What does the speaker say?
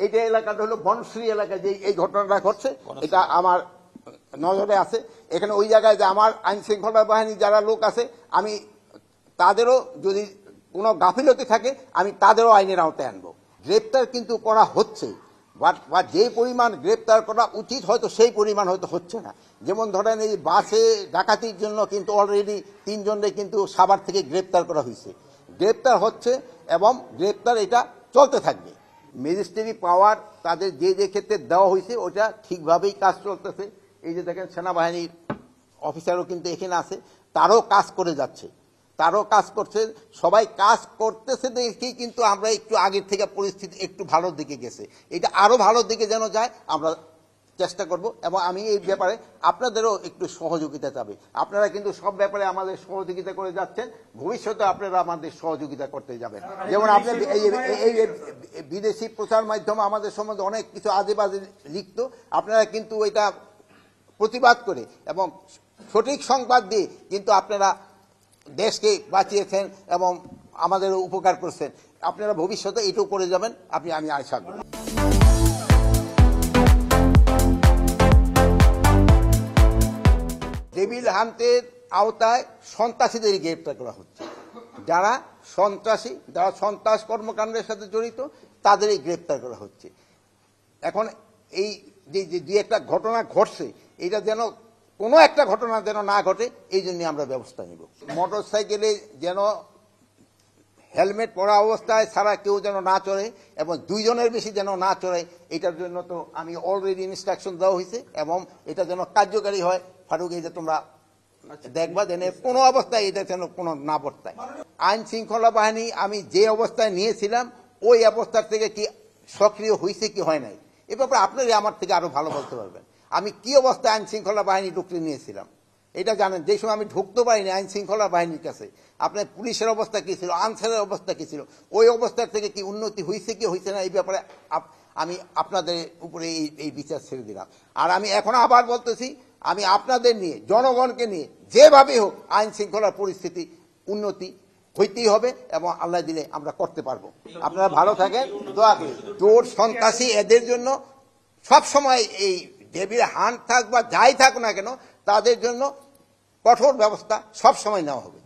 এইটা এলাকাটা হলো বনশ্রী এলাকায় যে এই ঘটনাটা ঘটছে, এটা আমার নজরে আছে। এখানে ওই জায়গায় যে আমার আইন শৃঙ্খলা বাহিনী যারা লোক আছে, আমি তাদেরও যদি কোনো গাফিলতি থাকে আমি তাদেরও আইনের আওতায় আনবো। গ্রেপ্তার কিন্তু করা হচ্ছে, বা যে পরিমাণ গ্রেপ্তার করা উচিত হয়তো সেই পরিমাণ হয়তো হচ্ছে না। যেমন ধরেন এই বাসে ডাকাতির জন্য কিন্তু অলরেডি 3 জনকে কিন্তু সাভার থেকে গ্রেপ্তার করা হয়েছে, গ্রেপ্তার হচ্ছে এবং গ্রেপ্তার এটা চলতে থাকবে। ম্যাজিস্ট্রেরি পাওয়ার তাদের যে যে ক্ষেত্রে দেওয়া হয়েছে ওটা ঠিকভাবেই কাজ চলতেছে। এই যে দেখেন সেনাবাহিনীর অফিসারও কিন্তু এখানে আছে, তারও কাজ করে যাচ্ছে, তারও কাজ করছে, সবাই কাজ করতেছে দেখেই কিন্তু আমরা একটু আগের থেকে পরিস্থিতি একটু ভালোর দিকে গেছে। এটা আরো ভালোর দিকে যেন যায় আমরা চেষ্টা করব, এবং আমি এই ব্যাপারে আপনাদেরও একটু সহযোগিতা চাই। আপনারা কিন্তু সব ব্যাপারে আমাদের সহযোগিতা করে যাচ্ছেন, ভবিষ্যতে আপনারা আমাদের সহযোগিতা করতে যাবেন। যেমন আপনি এই বিদেশি প্রচার মাধ্যমে আমাদের সম্বন্ধে অনেক কিছু আজে বাজে লিখত, আপনারা কিন্তু এটা প্রতিবাদ করে এবং সঠিক সংবাদ দিয়ে কিন্তু আপনারা দেশকে বাঁচিয়েছেন এবং আমাদের উপকার করছেন। আপনারা ভবিষ্যতে এটাও করে যাবেন, আমি আশা করি। ডেভিল হান্টের আওতায় সন্ত্রাসীদের গ্রেপ্তার করা হচ্ছে, যারা সন্ত্রাসী, যারা সন্ত্রাস কর্মকাণ্ডের সাথে জড়িত তাদেরই গ্রেপ্তার করা হচ্ছে। এখন এই যে একটা ঘটনা ঘটছে, এটা যেন কোনো একটা ঘটনা যেন না ঘটে, এই জন্য আমরা ব্যবস্থা নিব। মোটর সাইকেলে যেন হেলমেট পরা অবস্থায় ছাড়া কেউ যেন না চড়ে এবং 2 জনের বেশি যেন না চড়ে, এটার জন্য তো আমি অলরেডি ইনস্ট্রাকশন দেওয়া হয়েছে এবং এটা যেন কার্যকারী হয়। ফারুক, এই যে তোমরা দেখবা যেন কোনো অবস্থায় এটা যেন কোনো না বর্তায়। আইন শৃঙ্খলা বাহিনী আমি যে অবস্থায় নিয়েছিলাম ওই অবস্থার থেকে কি সক্রিয় হয়েছে কি হয় নাই, এ ব্যাপারে আপনারা আমার থেকে আরো ভালো বলতে পারবেন। আমি কি অবস্থায় আইন শৃঙ্খলা বাহিনী ঢুকতে নিয়েছিলাম এটা জানেন। যে সময় আমি ঢুকতে পারিনি আইন শৃঙ্খলা বাহিনীর কাছে, আপনার পুলিশের অবস্থা কি ছিল, আনসারের অবস্থা কি ছিল, ওই অবস্থার থেকে কি উন্নতি হয়েছে কি হয়েছে না, এই ব্যাপারে আমি আপনাদের উপরে এই বিচার ছেড়ে দিলাম। আর আমি এখন আবার বলতেছি, আমি আপনাদের নিয়ে, জনগণকে নিয়ে যেভাবে হোক আইন শৃঙ্খলার পরিস্থিতি উন্নতি হইতেই হবে এবং আল্লাহ দিলে আমরা করতে পারবো। আপনারা ভালো থাকেন, দোয়া করি। চোর সন্ত্রাসী এদের জন্য সবসময় এই ডেভিল হান্ট থাক বা যাই থাক না কেন, তাদের জন্য কঠোর ব্যবস্থা সবসময় নেওয়া হবে।